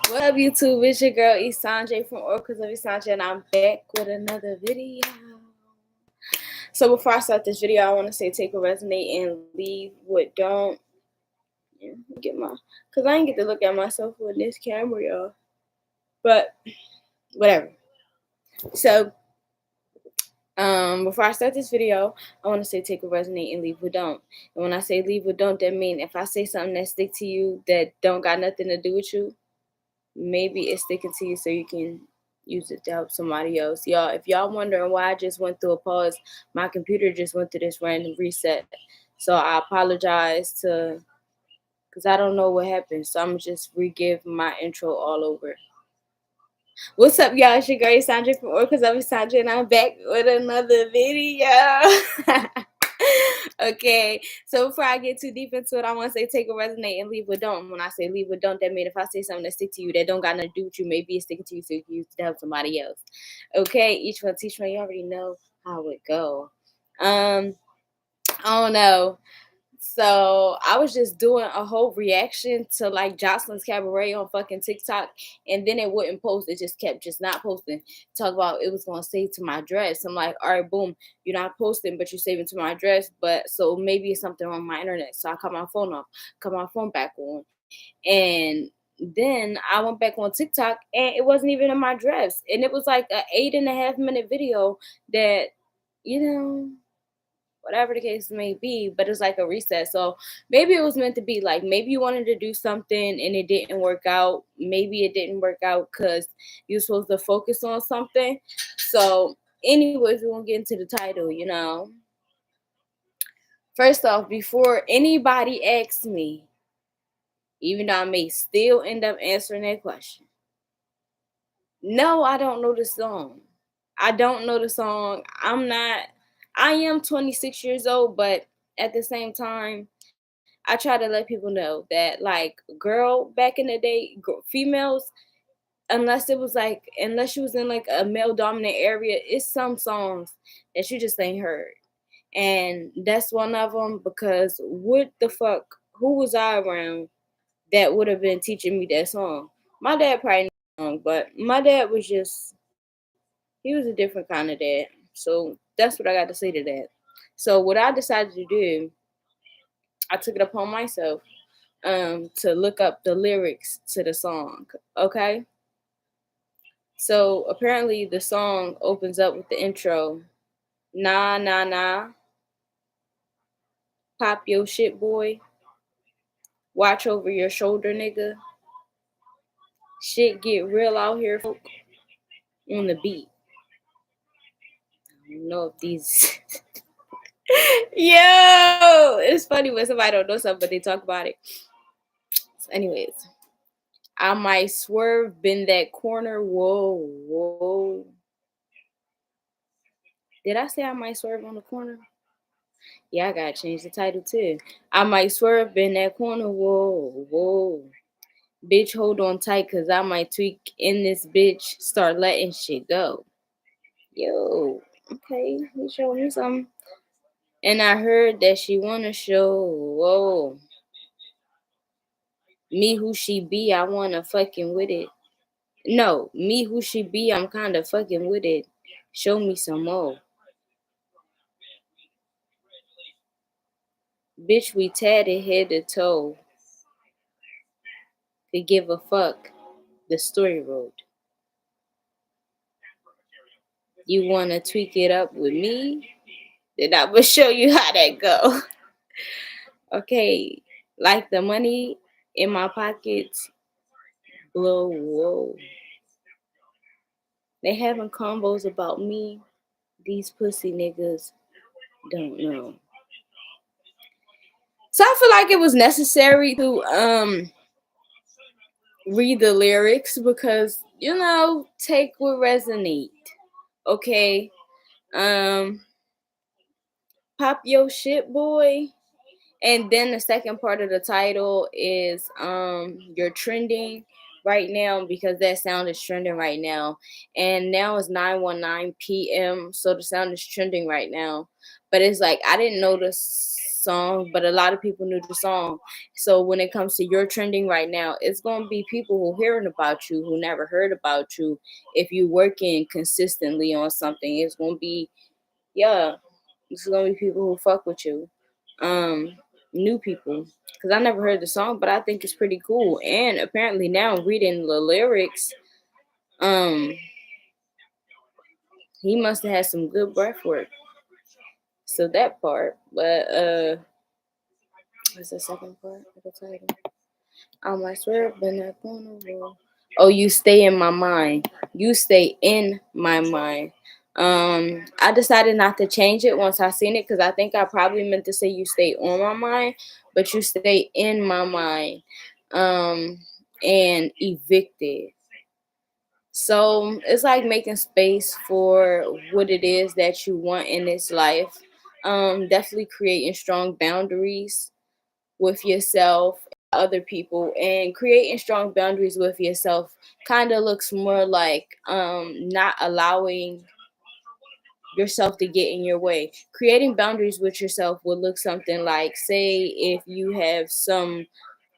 What up, YouTube? It's your girl, Isanje from Orcas of Isanje, and I'm back with another video. So before I start this video, I want to say take what resonate and leave what don't. Yeah, because I ain't get to look at myself with this camera, y'all. But whatever. So before I start this video, I want to say take what resonate and leave what don't. And when I say leave what don't, that mean if I say something that stick to you that don't got nothing to do with you, maybe it's sticking to you so you can use it to help somebody else. Y'all, if y'all wondering why I just went through a pause, my computer just went through this random reset. So I apologize because I don't know what happened. So I'm just re-give my intro all over. What's up, y'all? It's your girl Sandra from Orcas of Sandra, and I'm back with another video. Okay, so before I get too deep into it, I want to say take a resonate and leave what don't. When I say leave what don't, that means if I say something that stick to you that don't got nothing to do with you, maybe it's sticking to you so you can use it to help somebody else. Okay, each one teach one. You already know how it go. I don't know. So I was just doing a whole reaction to like Jocelyn's Cabaret on fucking TikTok, and then it wouldn't post. It just kept not posting. Talk about it was gonna save to my address. I'm like, all right, boom, you're not posting, but you're saving to my address. But so maybe it's something on my internet. So I cut my phone off, cut my phone back on, and then I went back on TikTok, and it wasn't even in my address, and it was like an 8.5 minute video that, you know, whatever the case may be, but it's like a reset. So maybe it was meant to be. Like maybe you wanted to do something and it didn't work out. Maybe it didn't work out because you're supposed to focus on something. So anyways, we're gonna get into the title, you know. First off, before anybody asks me, even though I may still end up answering that question, no, I don't know the song. I don't know the song. I am 26 years old, but at the same time, I try to let people know that, like, girl, back in the day, females, unless you was in like a male dominant area, it's some songs that you just ain't heard. And that's one of them, because what the fuck, who was I around that would have been teaching me that song? My dad probably knew the song, but my dad was he was a different kind of dad. So that's what I got to say to that. So what I decided to do, I took it upon myself to look up the lyrics to the song. Okay. So apparently the song opens up with the intro. Nah, nah, nah. Pop your shit, boy. Watch over your shoulder, nigga. Shit get real out here, folk. On the beat. I don't know if these. Yo, it's funny when somebody don't know something, but they talk about it. So anyways, I might swerve, bend that corner. Whoa, whoa. Did I say I might swerve on the corner? Yeah, I gotta change the title too. I might swerve, bend that corner. Whoa, whoa. Bitch, hold on tight, cause I might tweak in this bitch. Start letting shit go. Yo, okay, you showing me something. And I heard that she wanna show. Whoa. Me who she be, I wanna fucking with it. No, me who she be, I'm kinda fucking with it. Show me some more. Bitch, we tatted head to toe. Could give a fuck. The story road. You wanna tweak it up with me? Then I will show you how that go. Okay, like the money in my pockets. Blow, whoa. They having combos about me. These pussy niggas don't know. So I feel like it was necessary to read the lyrics because, you know, take what resonate. Okay. Pop your shit, boy. And then the second part of the title is you're trending right now, because that sound is trending right now. And now it's 9:19 p.m. So the sound is trending right now. But it's like I didn't know the song, but a lot of people knew the song. So when it comes to your trending right now, it's gonna be people who hearing about you who never heard about you. If you working consistently on something, it's gonna be, yeah, it's gonna be people who fuck with you. New people. Cause I never heard the song, but I think it's pretty cool. And apparently now reading the lyrics, um, he must have had some good breath work. So that part. But what's the second part of the title? I might swear, but not gonna roll. Oh, you stay in my mind. You stay in my mind. I decided not to change it once I seen it because I think I probably meant to say you stay on my mind, but you stay in my mind. Um, and evicted. So it's like making space for what it is that you want in this life. Definitely creating strong boundaries with yourself, other people, and creating strong boundaries with yourself kind of looks more like not allowing yourself to get in your way. Creating boundaries with yourself would look something like, say, if you have some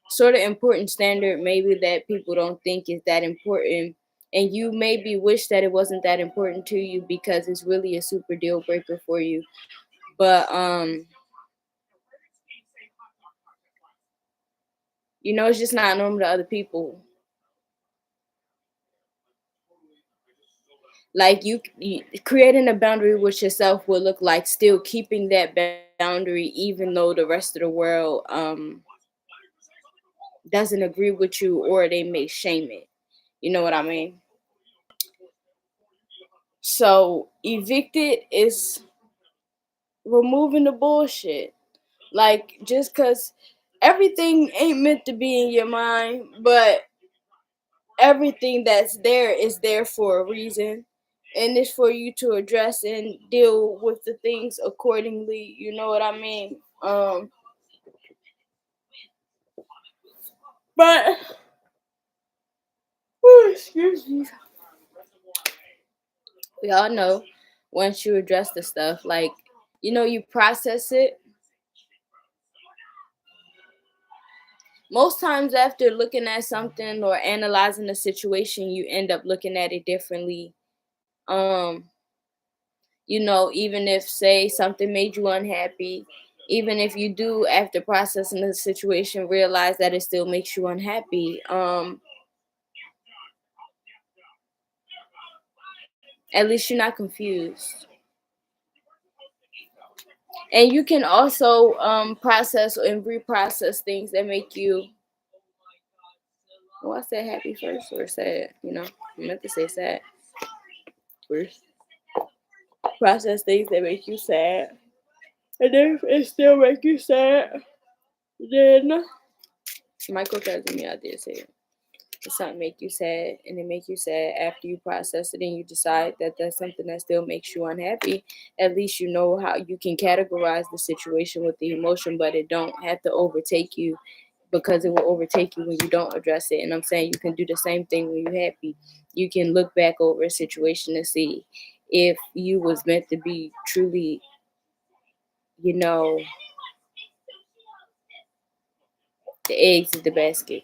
sort of important standard maybe that people don't think is that important, and you maybe wish that it wasn't that important to you because it's really a super deal breaker for you, but it's just not normal to other people. Like you creating a boundary with yourself would look like still keeping that boundary even though the rest of the world doesn't agree with you or they may shame it. You know what I mean? So evicted is removing the bullshit. Like, just because everything ain't meant to be in your mind, but everything that's there is there for a reason. And it's for you to address and deal with the things accordingly. You know what I mean? But excuse me. We all know once you address the stuff, like, you process it. Most times after looking at something or analyzing a situation, you end up looking at it differently. Um, even if say something made you unhappy, even if you do after processing the situation realize that it still makes you unhappy, at least you're not confused. And you can also process and reprocess things that make you, well, I said happy first or sad, I meant to say sad first. Process things that make you sad, and then if it still make you sad, then microcosm, me, I did say it. If something make you sad and it make you sad after you process it and you decide that that's something that still makes you unhappy, at least you know how you can categorize the situation with the emotion, but it don't have to overtake you, because it will overtake you when you don't address it. And I'm saying you can do the same thing when you're happy. You can look back over a situation and see if you was meant to be truly, you know, the eggs in the basket.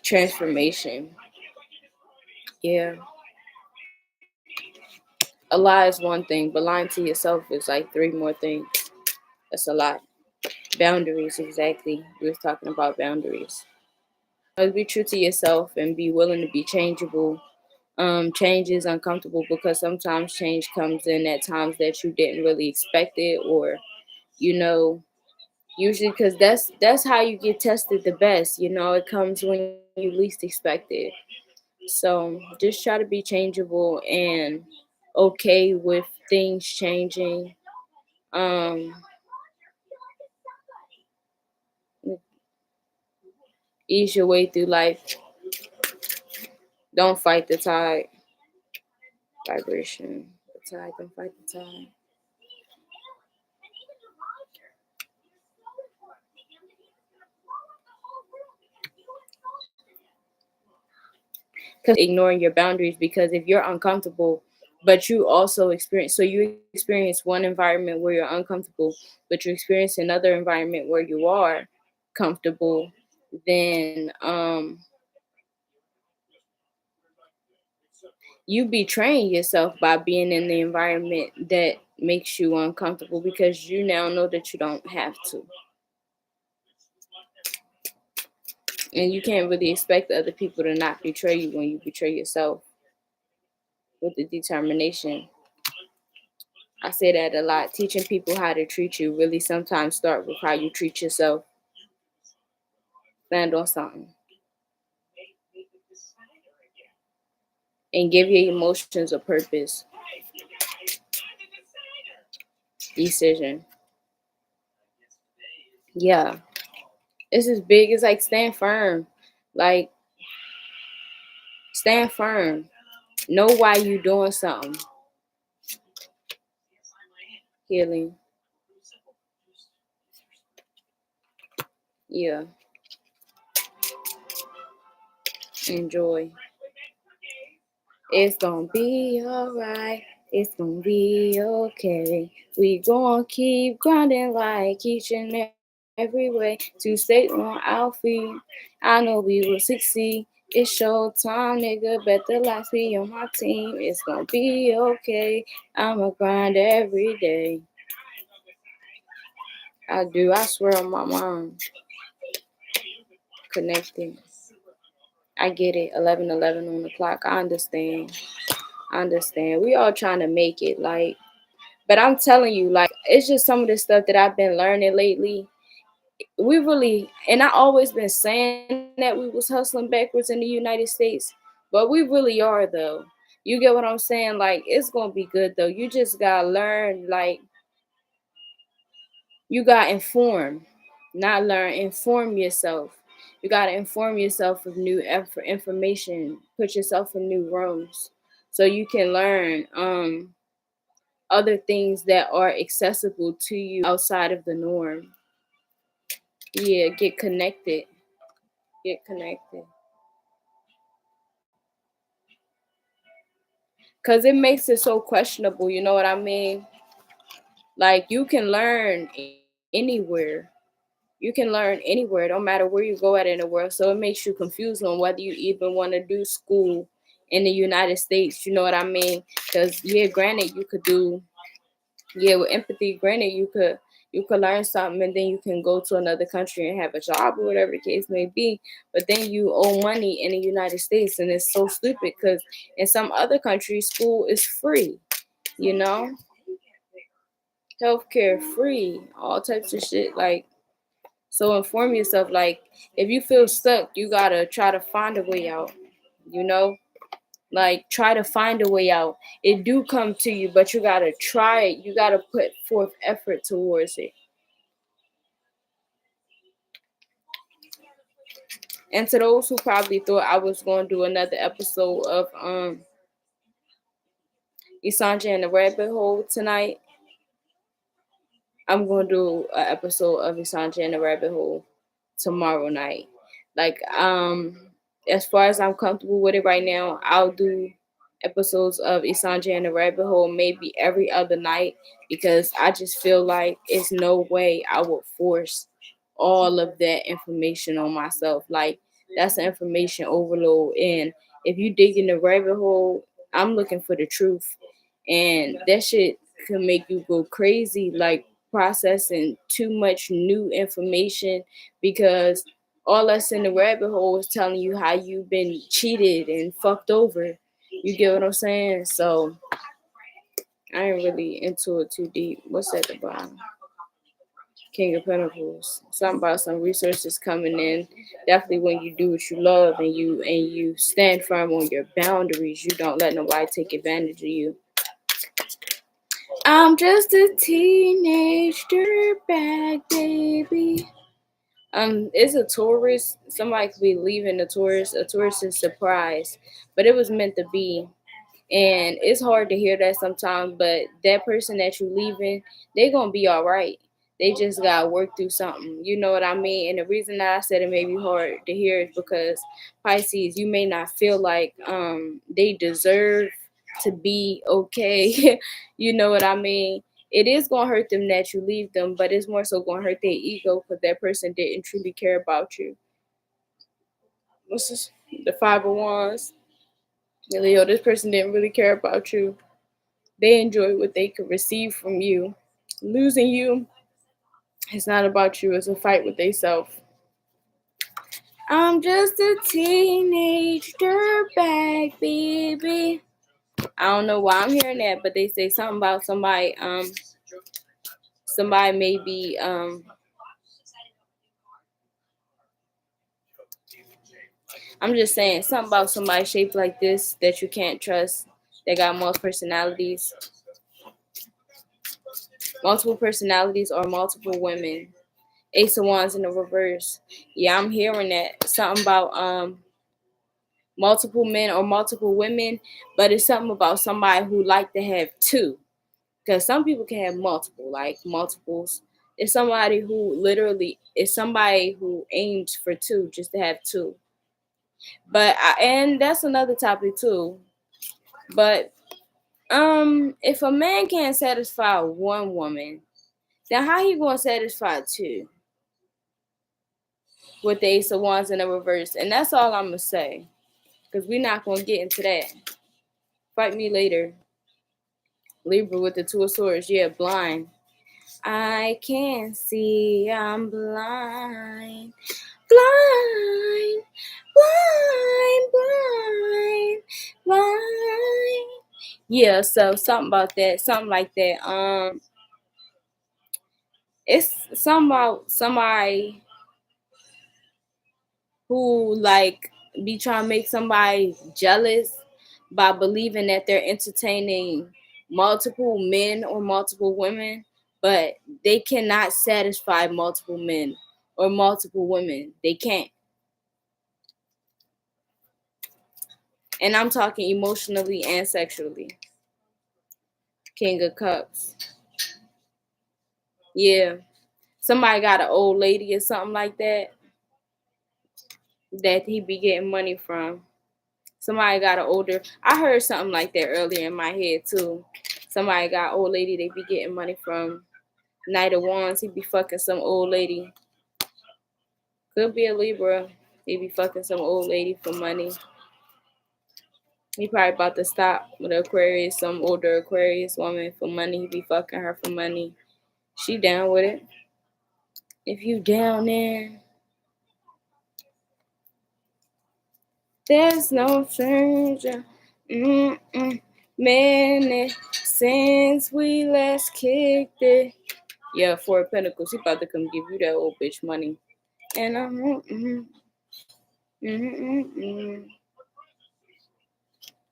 Transformation. Yeah. A lie is one thing, but lying to yourself is like three more things. That's a lot. Boundaries, exactly. We was talking about boundaries. Be true to yourself and be willing to be changeable. Change is uncomfortable because sometimes change comes in at times that you didn't really expect it, or you know, usually because that's how you get tested the best. It comes when you least expect it. So just try to be changeable and okay with things changing. Um, Ease your way through life. Don't fight the tide. Vibration. The tide. Don't fight the tide. Because ignoring your boundaries, because if you're uncomfortable but you also experience, so you experience one environment where you're uncomfortable, but you experience another environment where you are comfortable, then you betraying yourself by being in the environment that makes you uncomfortable because you now know that you don't have to. And you can't really expect other people to not betray you when you betray yourself with the determination. I say that a lot. Teaching people how to treat you really sometimes start with how you treat yourself. Stand on something and give your emotions a purpose. Decision. Yeah. It's as big as like stand firm. Like stand firm. Know why you doing something. Healing. Yeah. Enjoy. It's gonna be alright. It's gonna be okay. We gonna keep grinding like each and every way to stay on our feet. I know we will succeed. It's show time, nigga. Bet the lights be on my team. It's gonna be okay. I'ma grind every day. I do. I swear on my mom. Connected. I get it. 11:11 on the clock. I understand. I understand. We all trying to make it. Like, but I'm telling you, like, it's just some of the stuff that I've been learning lately. We really, and I always been saying that we was hustling backwards in the United States, but we really are though. You get what I'm saying? Like, it's gonna be good though. You just gotta learn, like, you gotta inform, not learn, inform yourself. You gotta inform yourself of new information, put yourself in new rooms so you can learn other things that are accessible to you outside of the norm. Yeah, get connected. Get connected. Cause it makes it so questionable, you know what I mean? Like you can learn anywhere. You can learn anywhere, don't matter where you go at in the world. So it makes you confused on whether you even want to do school in the United States. You know what I mean? Because yeah, granted, you could do, yeah, with empathy. Granted, you could learn something and then you can go to another country and have a job or whatever the case may be. But then you owe money in the United States, and it's so stupid because in some other countries, school is free. You know, healthcare free, all types of shit. Like, so inform yourself. Like, if you feel stuck, you gotta try to find a way out. You know, like try to find a way out. It do come to you, but you gotta try it. You gotta put forth effort towards it. And to those who probably thought I was gonna do another episode of Isanja and the Rabbit Hole tonight, I'm gonna do an episode of Isanja and the Rabbit Hole tomorrow night. Like, as far as I'm comfortable with it right now, I'll do episodes of Isanja and the Rabbit Hole maybe every other night because I just feel like it's no way I would force all of that information on myself. Like, that's an information overload. And if you dig in the rabbit hole, I'm looking for the truth. And that shit can make you go crazy, like processing too much new information because all that's in the rabbit hole is telling you how you've been cheated and fucked over. You get what I'm saying? So I ain't really into it too deep. What's at the bottom? King of Pentacles. Something about some resources coming in. Definitely when you do what you love and you stand firm on your boundaries, you don't let nobody take advantage of you. I'm just a teenage dirtbag, baby. It's a tourist. Somebody could be leaving a tourist. A tourist is surprised, but it was meant to be. And it's hard to hear that sometimes, but that person that you leaving, they gonna be all right. They just gotta work through something. You know what I mean? And the reason that I said it may be hard to hear is because Pisces, you may not feel like they deserve to be okay. You know what I mean? It is gonna hurt them that you leave them, but it's more so gonna hurt their ego because that person didn't truly care about you. What's this? The 501s. Leo, this person didn't really care about you. They enjoy what they could receive from you. Losing you, it's not about you, it's a fight with themselves. I'm just a teenage dirtbag, baby. I don't know why I'm hearing that, but they say something about somebody maybe I'm just saying something about somebody shaped like this that you can't trust. They got multiple personalities or multiple women. Ace of Wands in the reverse. Yeah, I'm hearing that. Something about multiple men or multiple women, but it's something about somebody who like to have two. Because some people can have multiple, like multiples. It's somebody who literally is somebody who aims for two, just to have two. And that's another topic too. But if a man can't satisfy one woman, then how he gonna satisfy two with the Ace of Wands in the reverse? And that's all I'm gonna say, because we're not gonna get into that. Fight me later. Libra with the Two of Swords, yeah, blind. I can't see, I'm blind, blind, blind, blind, blind. Yeah, so something about that, something like that. It's something about somebody who like be trying to make somebody jealous by believing that they're entertaining multiple men or multiple women, but they cannot satisfy multiple men or multiple women. They can't. And I'm talking emotionally and sexually. King of Cups. Yeah. Somebody got an old lady or something like that he be getting money from. Somebody got an older. I heard something like that earlier in my head too. Somebody got old lady they be getting money from. Knight of Wands, he be fucking some old lady. Could be a Libra. He be fucking some old lady for money. He probably about to stop with Aquarius, some older Aquarius woman for money. He be fucking her for money. She down with it. If you down there, there's no stranger. Minute since we last kicked it. Yeah, Four of Pentacles. He about to come give you that old bitch money. And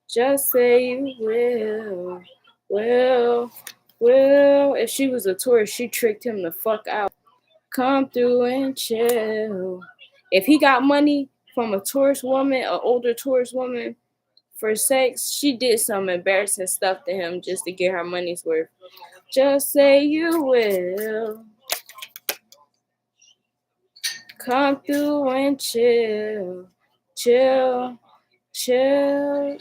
just say you will. Well, if she was a tourist, she tricked him the fuck out. Come through and chill. If he got money from a tourist woman, an older tourist woman, for sex, she did some embarrassing stuff to him just to get her money's worth. Just say you will. Come through and chill. Chill. Chill.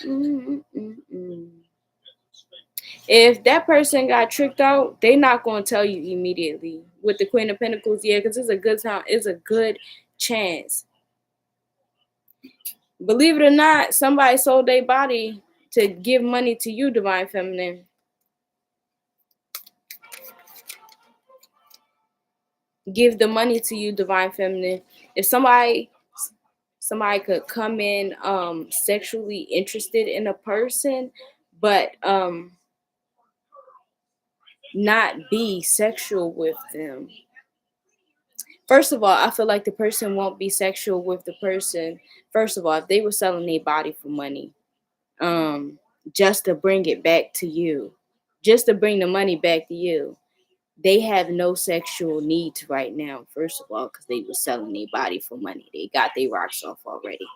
If that person got tricked out, they not gonna tell you immediately. With the Queen of Pentacles, yeah, because it's a good time, it's a good chance. Believe it or not, somebody sold their body to give money to you, Divine Feminine. Give the money to you, Divine Feminine. If somebody could come in sexually interested in a person, but not be sexual with them. First of all, I feel like the person won't be sexual with the person. First of all, if they were selling their body for money, just to bring it back to you, just to bring the money back to you, they have no sexual needs right now. First of all, because they were selling their body for money, they got their rocks off already,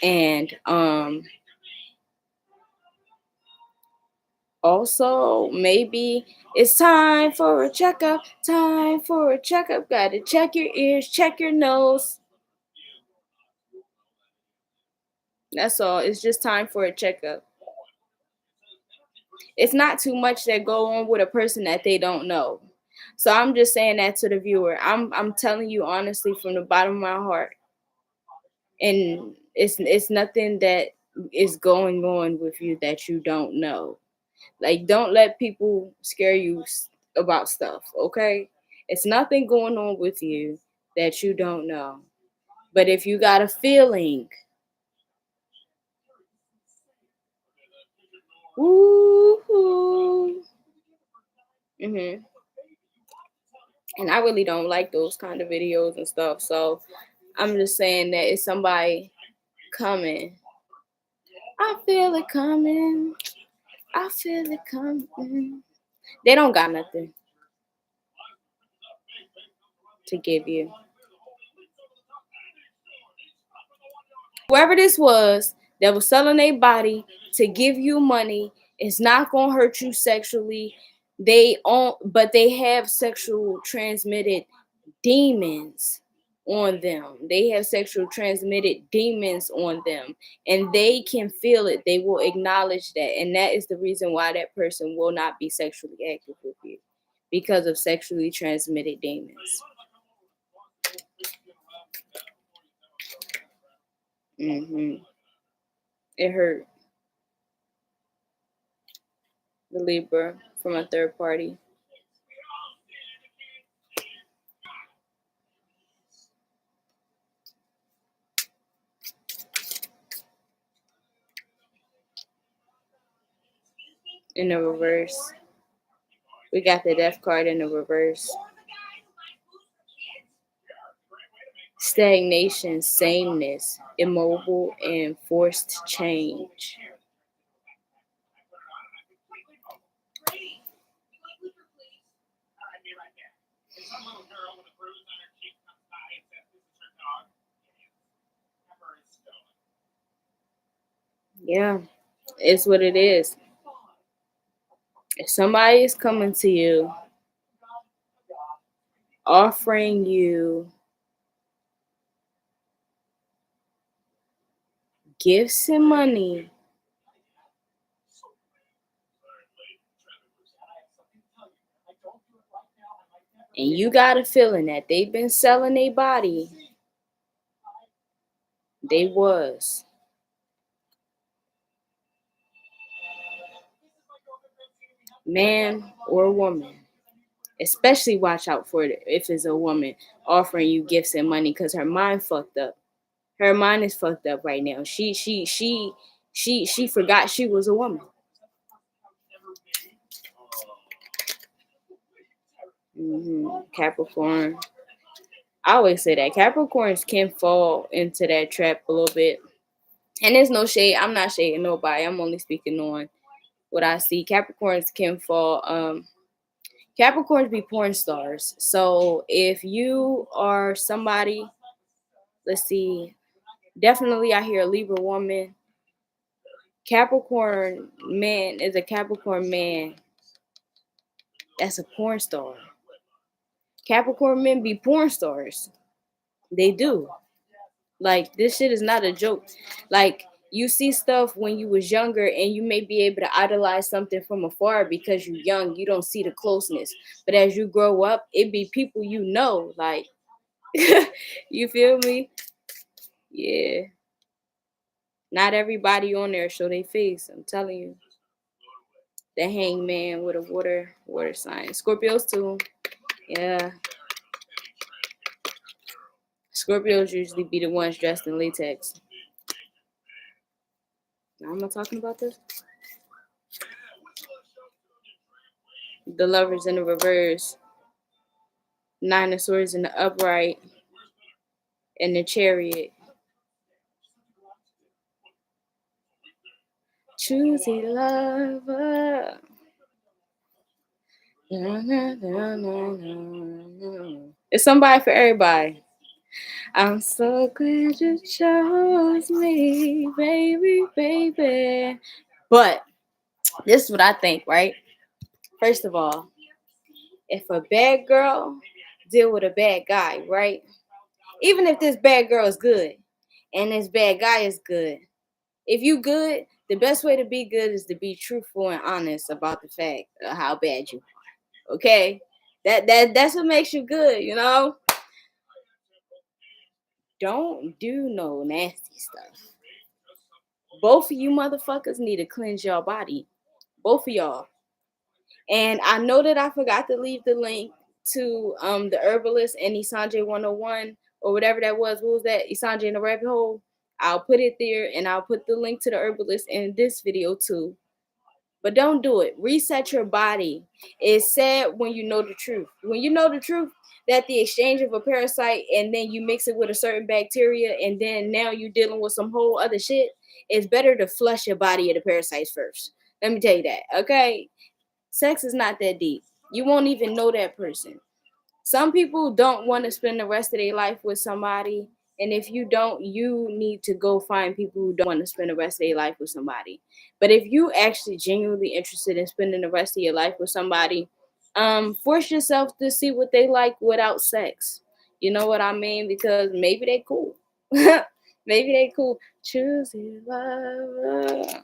and also maybe it's time for a checkup. Time for a checkup. Gotta check your ears, check your nose. That's all. It's just time for a checkup. It's not too much that go on with a person that they don't know. So I'm just saying that to the viewer. I'm telling you honestly from the bottom of my heart. And it's nothing that is going on with you that you don't know. Like, don't let people scare you about stuff, okay? It's nothing going on with you that you don't know. But if you got a feeling, woo-hoo, hmm and I really don't like those kind of videos and stuff. So I'm just saying that it's somebody coming. I feel it coming. I feel it coming. They don't got nothing to give you. Whoever this was that was selling their body to give you money is not gonna hurt you sexually. But they have sexual transmitted demons on them. They have sexual transmitted demons on them, and they can feel it. They will acknowledge that, and that is the reason why that person will not be sexually active with you, because of sexually transmitted demons. It hurt. The Libra from a third party. In the reverse. We got the death card in the reverse. Stagnation, sameness, immobile, and forced change. Yeah, it's what it is. If somebody is coming to you, offering you gifts and money, and you got a feeling that they've been selling their body, they was. Man or woman. Especially watch out for it if it's a woman offering you gifts and money, because her mind fucked up. Her mind is fucked up right now. She forgot she was a woman. Capricorn. I always say that Capricorns can fall into that trap a little bit. And there's no shade. I'm not shading nobody. I'm only speaking on what I see. Capricorns can fall. Capricorns be porn stars. So if you are somebody, let's see, definitely I hear a Libra woman. Capricorn man is a Capricorn man that's a porn star. Capricorn men be porn stars. They do. Like, this shit is not a joke. Like, you see stuff when you was younger and you may be able to idolize something from afar because you're young. You don't see the closeness. But as you grow up, it be people you know. Like, you feel me? Yeah. Not everybody on there show their face. I'm telling you. The hangman with a water sign. Scorpios too. Yeah. Scorpios usually be the ones dressed in latex. Now, am I talking about this? The lovers in the reverse. Nine of swords in the upright. And the chariot. Choosy lover. It's somebody for everybody. I'm so glad you chose me, baby, baby. But this is what I think, right? First of all, if a bad girl deal with a bad guy, right? Even if this bad girl is good and this bad guy is good, if you good, The best way to be good is to be truthful and honest about the fact of how bad you are. Okay? That's what makes you good, you know? Don't do no nasty stuff. Both of you motherfuckers need to cleanse your body. Both of y'all. And I know that I forgot to leave the link to the herbalist and Isanjay 101 or whatever that was. What was that? Isanjay in the rabbit hole. I'll put it there and I'll put the link to the herbalist in this video too. But don't do it. Reset your body. It's sad when you know the truth. When you know the truth that the exchange of a parasite and then you mix it with a certain bacteria and then now you're dealing with some whole other shit, it's better to flush your body of the parasites first. Let me tell you that, okay? Sex is not that deep. You won't even know that person. Some people don't want to spend the rest of their life with somebody. And if you don't, you need to go find people who don't want to spend the rest of their life with somebody. But if you actually genuinely interested in spending the rest of your life with somebody, force yourself to see what they like without sex. You know what I mean? Because maybe they cool. Maybe they cool. Choose your lover.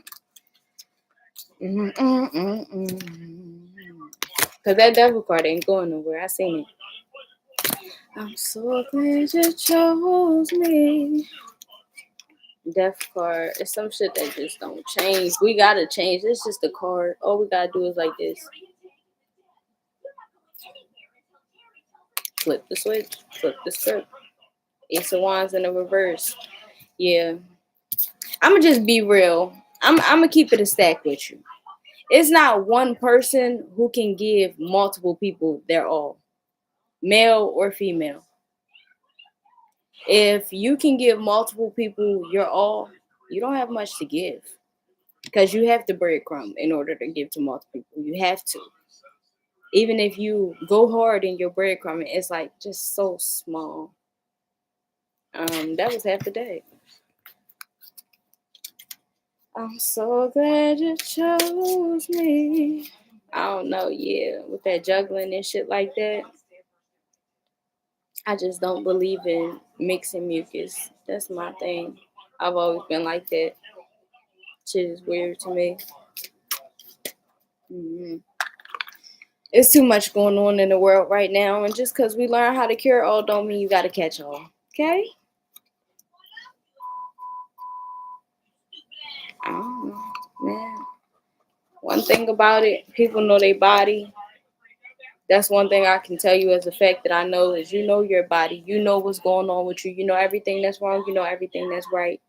Cause that devil card ain't going nowhere. I seen it. I'm so glad you chose me. Death card. It's some shit that just don't change. We gotta change. It's just a card. All we gotta do is like this. Flip the switch. Flip the script. Ace of Wands in the reverse. Yeah. I'ma just be real. I'ma keep it a stack with you. It's not one person who can give multiple people their all. Male or female. If you can give multiple people your all, you don't have much to give because you have the breadcrumb in order to give to multiple people. You have to. Even if you go hard in your breadcrumb, it's like just so small. That was half the day. I'm so glad you chose me. I don't know, yeah, with that juggling and shit like that. I just don't believe in mixing mucus. That's my thing. I've always been like that. Shit is weird to me. Mm-hmm. It's too much going on in the world right now, and just because we learn how to cure all don't mean you got to catch all. Okay? I don't know, man. One thing about it, people know their body. That's one thing I can tell you as a fact that I know is you know your body. You know what's going on with you. You know everything that's wrong. You know everything that's right.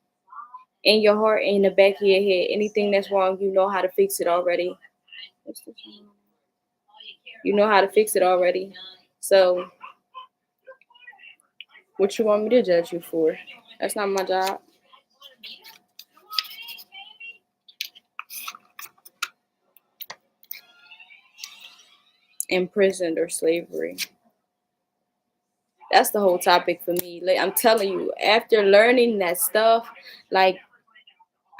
In your heart and in the back of your head, anything that's wrong, you know how to fix it already. You know how to fix it already. So, what you want me to judge you for? That's not my job. Imprisoned or slavery. That's the whole topic for me. Like I'm telling you, after learning that stuff, like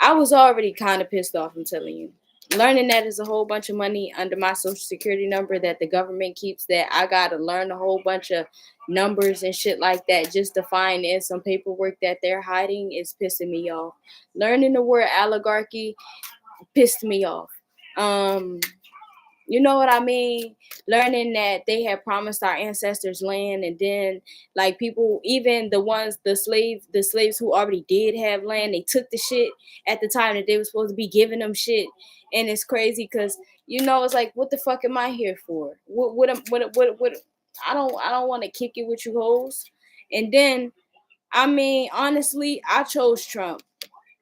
I was already kind of pissed off. I'm telling you. Learning that is a whole bunch of money under my social security number that the government keeps, that I gotta learn a whole bunch of numbers and shit like that just to find in some paperwork that they're hiding is pissing me off. Learning the word oligarchy pissed me off. You know what I mean? Learning that they had promised our ancestors land, and then like people, even the slaves who already did have land, they took the shit at the time that they were supposed to be giving them shit. And it's crazy because it's like, what the fuck am I here for? What I don't want to kick it with you hoes. And then I mean, honestly, I chose Trump.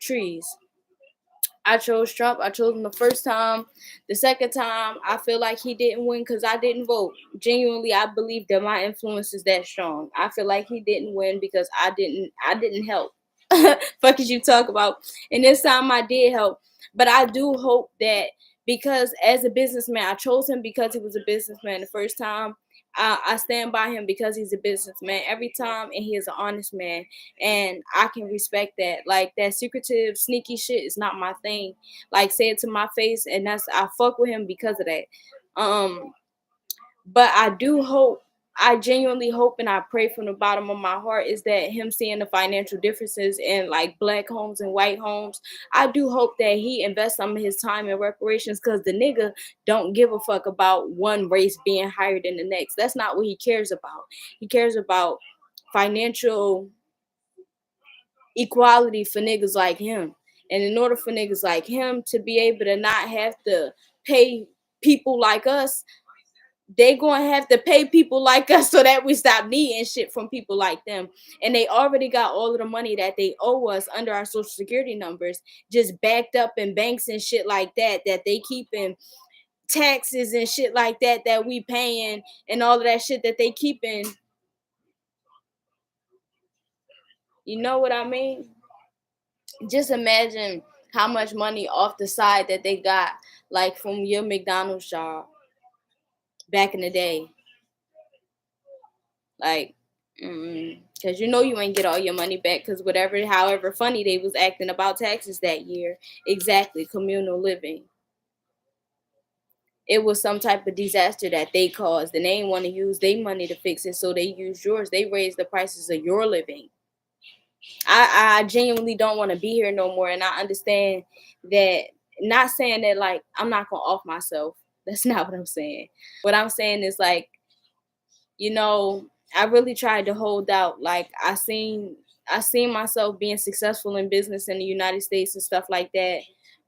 Trees. I chose Trump. I chose him the first time. The second time, I feel like he didn't win because I didn't vote. Genuinely, I believe that my influence is that strong. I feel like he didn't win because I didn't help. Fuck as you talk about. And this time I did help. But I do hope that because as a businessman, I chose him because he was a businessman the first time. I stand by him because he's a businessman every time, and he is an honest man, and I can respect that. Like that secretive, sneaky shit is not my thing. Like say it to my face, and I fuck with him because of that. But I do hope I genuinely hope and I pray from the bottom of my heart is that him seeing the financial differences in like black homes and white homes. I do hope that he invests some of his time in reparations because the nigga don't give a fuck about one race being higher than the next. That's not what he cares about. He cares about financial equality for niggas like him. And in order for niggas like him to be able to not have to pay people like us, they gonna have to pay people like us so that we stop needing shit from people like them. And they already got all of the money that they owe us under our social security numbers just backed up in banks and shit like that they keep in taxes and shit like that we paying and all of that shit that they keeping. You know what I mean? Just imagine how much money off the side that they got like from your McDonald's job back in the day. Like, because you know you ain't get all your money back because whatever, however funny they was acting about taxes that year. Exactly, communal living. It was some type of disaster that they caused, and they ain't want to use their money to fix it, so they used yours. They raised the prices of your living. I genuinely don't want to be here no more, and I understand that. Not saying that like I'm not gonna off myself. That's not what I'm saying. What I'm saying is like, you know, I really tried to hold out. Like I seen myself being successful in business in the United States and stuff like that,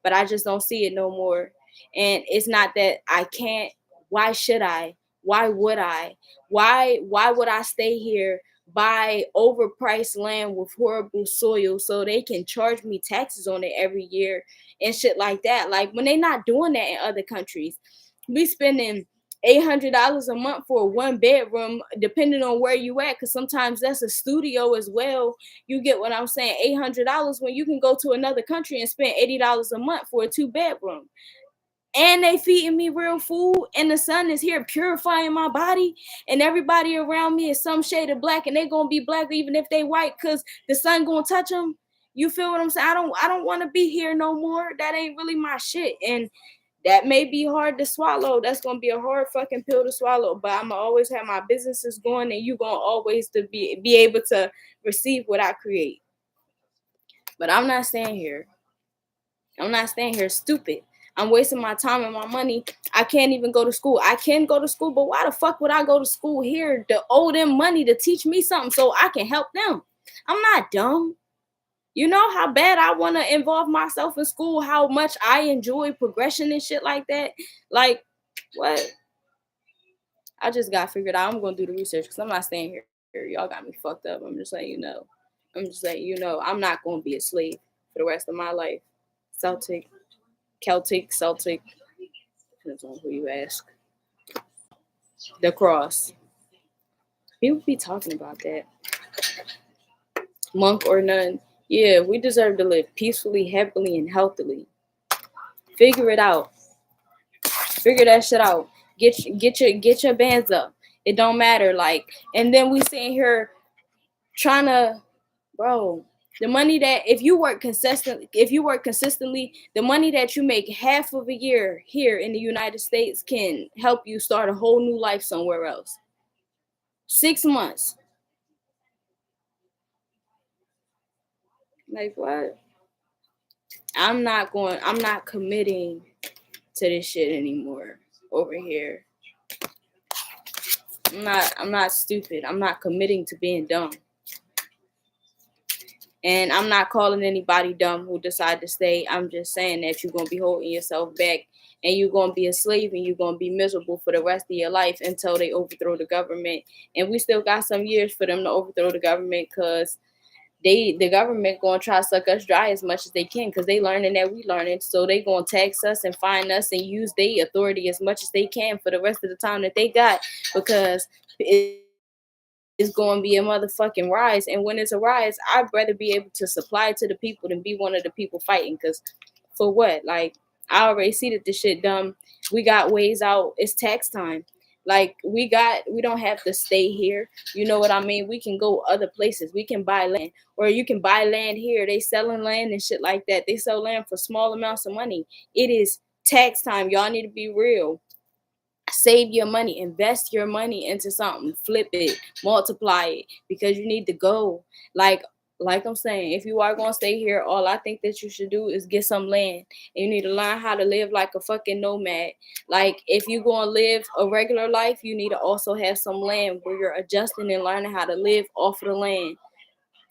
but I just don't see it no more. And it's not that I can't. Why should I? Why would I? Why would I stay here, buy overpriced land with horrible soil so they can charge me taxes on it every year and shit like that? Like when they not doing that in other countries. We spending $800 a month for a one bedroom, depending on where you at, because sometimes that's a studio as well. You get what I'm saying? $800 when you can go to another country and spend $80 a month for a two bedroom. And they feeding me real food, and the sun is here purifying my body, and everybody around me is some shade of black, and they gonna be black even if they white, cause the sun gonna touch them. You feel what I'm saying? I don't want to be here no more. That ain't really my shit, and that may be hard to swallow. That's gonna be a hard fucking pill to swallow. But I'ma always have my businesses going, and you gonna always to be able to receive what I create. But I'm not staying here. I'm not staying here stupid. I'm wasting my time and my money. I can't even go to school. I can go to school, but why the fuck would I go to school here to owe them money to teach me something so I can help them? I'm not dumb. You know how bad I want to involve myself in school, how much I enjoy progression and shit like that. Like, what? I just got figured out. I'm going to do the research because I'm not staying here. Y'all got me fucked up. I'm just letting you know. I'm not going to be a slave for the rest of my life. Celtic, depends on who you ask. The cross. People be talking about that. Monk or none. Yeah, we deserve to live peacefully, happily, and healthily. Figure it out. Figure that shit out. Get your bands up. It don't matter. Like, and then we sitting here trying to, bro. The money that if you work consistently, the money that you make half of a year here in the United States can help you start a whole new life somewhere else. 6 months. Like what? I'm not committing to this shit anymore over here. I'm not stupid. I'm not committing to being dumb. And I'm not calling anybody dumb who decide to stay. I'm just saying that you're going to be holding yourself back and you're going to be a slave and you're going to be miserable for the rest of your life until they overthrow the government. And we still got some years for them to overthrow the government because the government going to try to suck us dry as much as they can because they learning that we learning. So they going to tax us and fine us and use their authority as much as they can for the rest of the time that they got because it's going to be a motherfucking rise. And when it's a rise, I'd rather be able to supply to the people than be one of the people fighting. Because for what? Like, I already see that this shit dumb. We got ways out. It's tax time. Like, we don't have to stay here. You know what I mean? We can go other places. We can buy land. Or you can buy land here. They selling land and shit like that. They sell land for small amounts of money. It is tax time. Y'all need to be real. Save your money, invest your money into something, flip it, multiply it, because you need to go. Like I'm saying, if you are gonna stay here, all I think that you should do is get some land. And you need to learn how to live like a fucking nomad. Like if you gonna live a regular life, you need to also have some land where you're adjusting and learning how to live off of the land.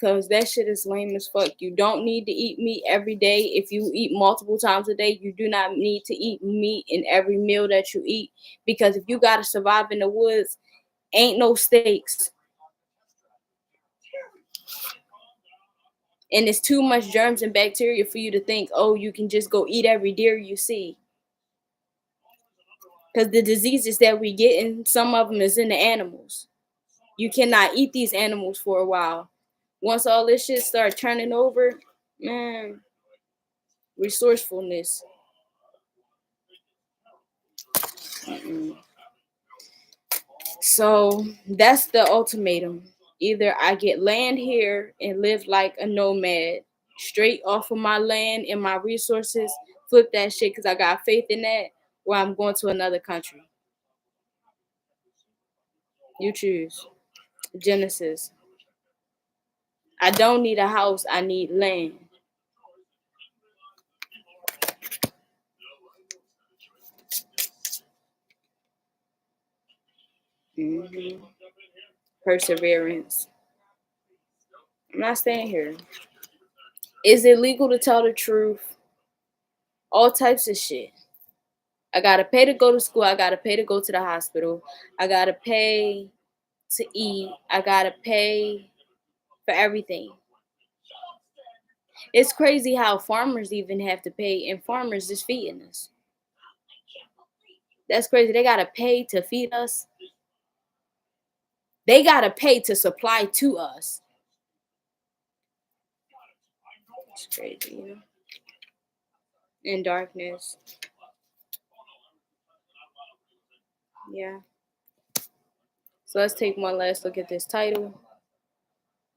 Cause that shit is lame as fuck. You don't need to eat meat every day. If you eat multiple times a day, you do not need to eat meat in every meal that you eat. Because if you gotta survive in the woods, ain't no steaks. And it's too much germs and bacteria for you to think, oh, you can just go eat every deer you see. Because the diseases that we get, and some of them is in the animals. You cannot eat these animals for a while. Once all this shit start turning over, man, resourcefulness. Mm-mm. So that's the ultimatum. Either I get land here and live like a nomad, straight off of my land and my resources, flip that shit because I got faith in that, or I'm going to another country. You choose. Genesis. I don't need a house, I need land. Mm-hmm. Perseverance. I'm not staying here. Is it legal to tell the truth? All types of shit. I gotta pay to go to school. I gotta pay to go to the hospital. I gotta pay to eat. I gotta pay for everything. It's crazy how farmers even have to pay, and farmers is feeding us. That's crazy. They gotta pay to feed us. They gotta pay to supply to us. It's crazy, you know. In darkness. Yeah. So let's take one last look at this title.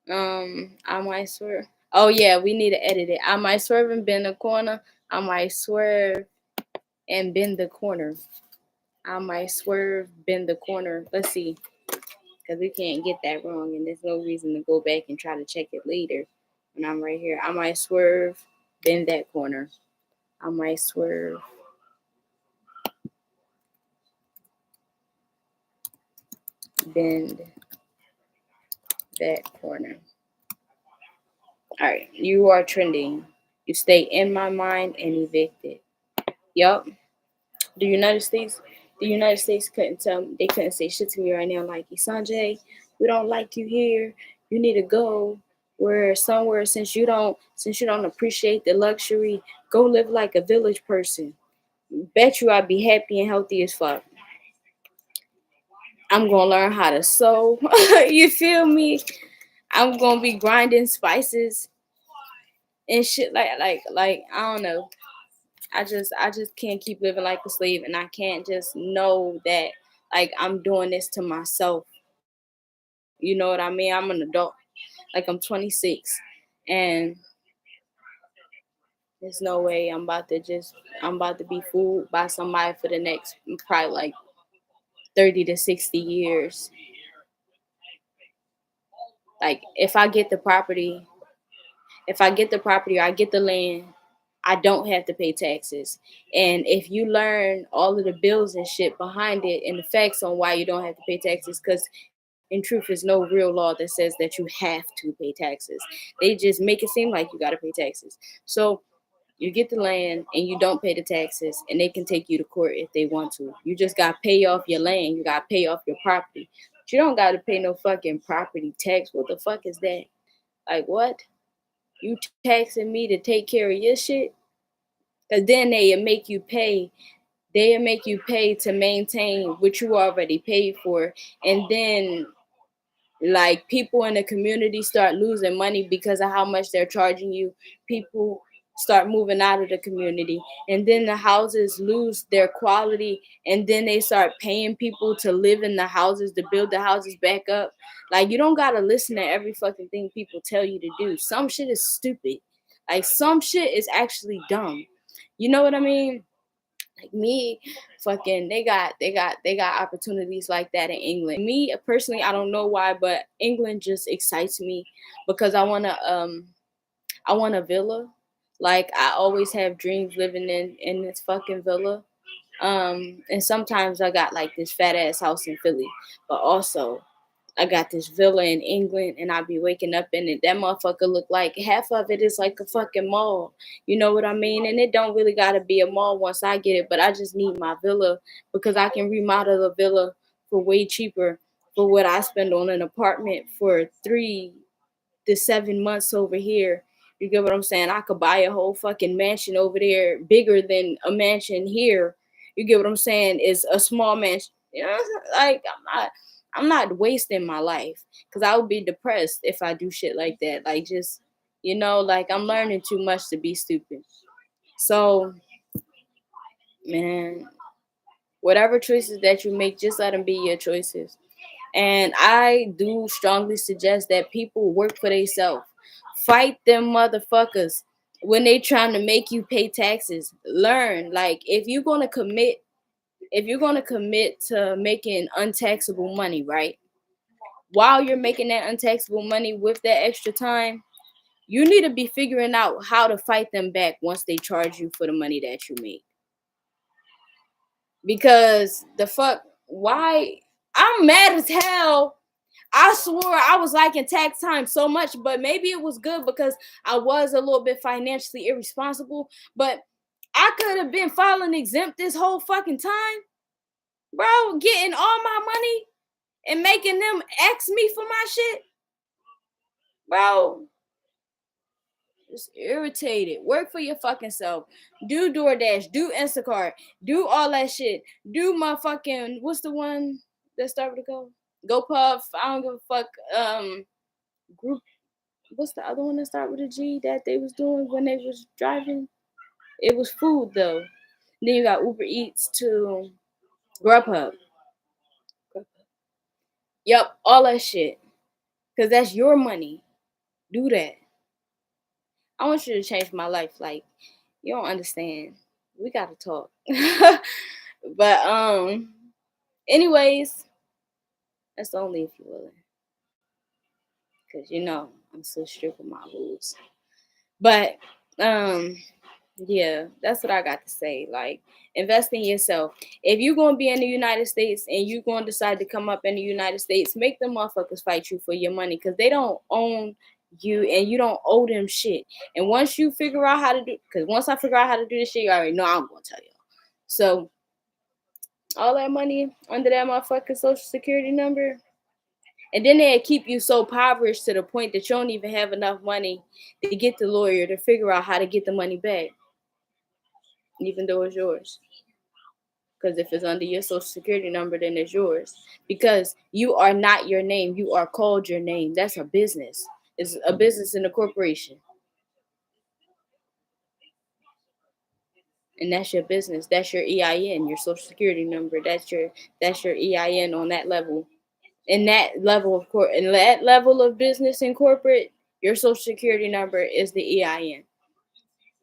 I might swerve. Oh yeah, we need to edit it. I might swerve and bend the corner. I might swerve and bend the corner. I might swerve, bend the corner. Let's see, because we can't get that wrong, and there's no reason to go back and try to check it later. When I'm right here, I might swerve, bend that corner. I might swerve, bend that corner. All right, you are trending. You stay in my mind and evicted. Yup. The United States, the United States they couldn't say shit to me right now. Like, Sanjay, we don't like you here. You need to go where somewhere, since you don't appreciate the luxury. Go live like a village person. Bet you I'd be happy and healthy as fuck. I'm gonna learn how to sew. You feel me? I'm gonna be grinding spices and shit like I don't know. I just can't keep living like a slave, and I can't just know that like I'm doing this to myself. You know what I mean? I'm an adult. Like I'm 26, and there's no way I'm about to be fooled by somebody for the next probably like 30 to 60 years. Like if I get the property or I get the land, I don't have to pay taxes. And if you learn all of the bills and shit behind it and the facts on why you don't have to pay taxes, because in truth, there's no real law that says that you have to pay taxes. They just make it seem like you got to pay taxes. So you get the land and you don't pay the taxes, and they can take you to court if they want to. You just got to pay off your land. You got to pay off your property. But you don't got to pay no fucking property tax. What the fuck is that? Like, what? You taxing me to take care of your shit? Because then they'll make you pay. They'll make you pay to maintain what you already paid for. And then, like, people in the community start losing money because of how much they're charging you. People start moving out of the community. And then the houses lose their quality. And then they start paying people to live in the houses, to build the houses back up. Like, you don't got to listen to every fucking thing people tell you to do. Some shit is stupid. Like, some shit is actually dumb. You know what I mean? Like me, fucking, they got opportunities like that in England. Me personally, I don't know why, but England just excites me because I want a villa. Like I always have dreams living in this fucking villa. And sometimes I got like this fat ass house in Philly, but also I got this villa in England, and I be waking up in it. That motherfucker look like half of it is like a fucking mall. You know what I mean? And it don't really gotta be a mall once I get it, but I just need my villa because I can remodel the villa for way cheaper for what I spend on an apartment for 3 to 7 months over here. You get what I'm saying? I could buy a whole fucking mansion over there, bigger than a mansion here. You get what I'm saying? Is a small mansion. You know, like I'm not wasting my life because I would be depressed if I do shit like that. Like just like I'm learning too much to be stupid. So man, whatever choices that you make, just let them be your choices. And I do strongly suggest that people work for themselves. Fight them motherfuckers when they trying to make you pay taxes. Learn, like if you're gonna commit to making untaxable money, right? While you're making that untaxable money with that extra time, you need to be figuring out how to fight them back once they charge you for the money that you make. Because the fuck, why? I'm mad as hell. I swore I was liking tax time so much, but maybe it was good because I was a little bit financially irresponsible. But I could have been filing exempt this whole fucking time, bro, getting all my money and making them ask me for my shit, bro. Just irritated. Work for your fucking self. Do DoorDash. Do Instacart. Do all that shit. Do my fucking what's the one that started to go? Go Puff. I don't give a fuck. Group. What's the other one that started with a G that they was doing when they was driving? It was food though. Then you got Uber Eats to Grubhub. Yep, all that shit. Cause that's your money. Do that. I want you to change my life. Like, you don't understand. We gotta talk. But anyways, that's only if you're willing. Cause I'm so strict with my rules. But yeah, that's what I got to say. Like, invest in yourself. If you're gonna be in the United States and you're gonna decide to come up in the United States, make the motherfuckers fight you for your money because they don't own you and you don't owe them shit. And once you figure out how to do, because once I figure out how to do this shit, you already know I'm gonna tell you. So all that money under that motherfucking social security number, and then they keep you so impoverished to the point that you don't even have enough money to get the lawyer to figure out how to get the money back, even though it's yours. Because if it's under your social security number, then it's yours. Because you are not your name. You are called your name. That's a business. It's a business and a corporation. And that's your business. That's your EIN, your social security number. That's your EIN on that level. In that level of in that level of business and corporate, your social security number is the EIN.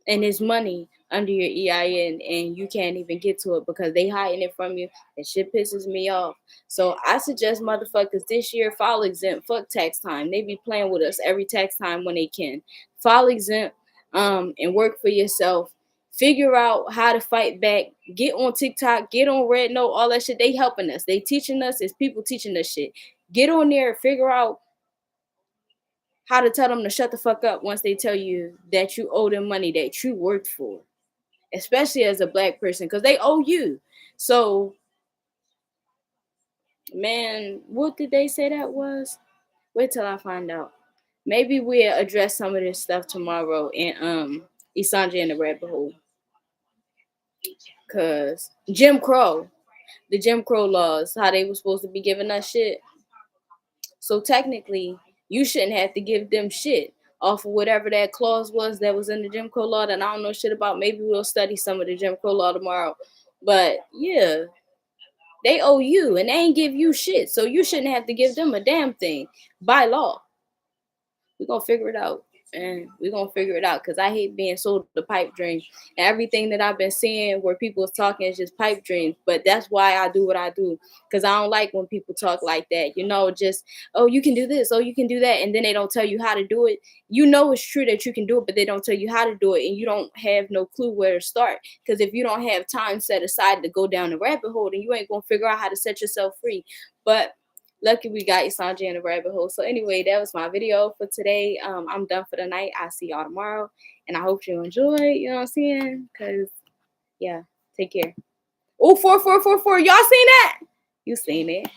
And it's money under your EIN and you can't even get to it because they hiding it from you. That shit pisses me off. So I suggest motherfuckers this year file exempt. Fuck tax time. They be playing with us every tax time when they can. File exempt and work for yourself. Figure out how to fight back. Get on TikTok, get on Red Note, all that shit. They helping us. They teaching us. It's people teaching us shit. Get on there, figure out how to tell them to shut the fuck up once they tell you that you owe them money that you worked for, especially as a black person, because they owe you. So, man, what did they say that was? Wait till I find out. Maybe we'll address some of this stuff tomorrow in Isanja and the Rabbit Hole. Cause the Jim Crow laws, how they were supposed to be giving us shit. So technically, you shouldn't have to give them shit off of whatever that clause was that was in the Jim Crow law that I don't know shit about. Maybe we'll study some of the Jim Crow law tomorrow. But yeah, they owe you and they ain't give you shit. So you shouldn't have to give them a damn thing by law. We're gonna figure it out. and we're gonna figure it out because I hate being sold the pipe dream. And everything that I've been seeing where people is talking is just pipe dreams. But that's why I do what I do. Because I don't like when people talk like that. You know, just, oh, you can do this, oh, you can do that, and then they don't tell you how to do it. You know it's true that you can do it, but they don't tell you how to do it, and you don't have no clue where to start. Because if you don't have time set aside to go down the rabbit hole, then you ain't gonna figure out how to set yourself free. But lucky we got Sanjay in the rabbit hole. So anyway, that was my video for today. I'm done for the night. I'll see y'all tomorrow. And I hope you enjoy, you know what I'm saying? Because, yeah, take care. Oh, 4444. Y'all seen that? You seen it.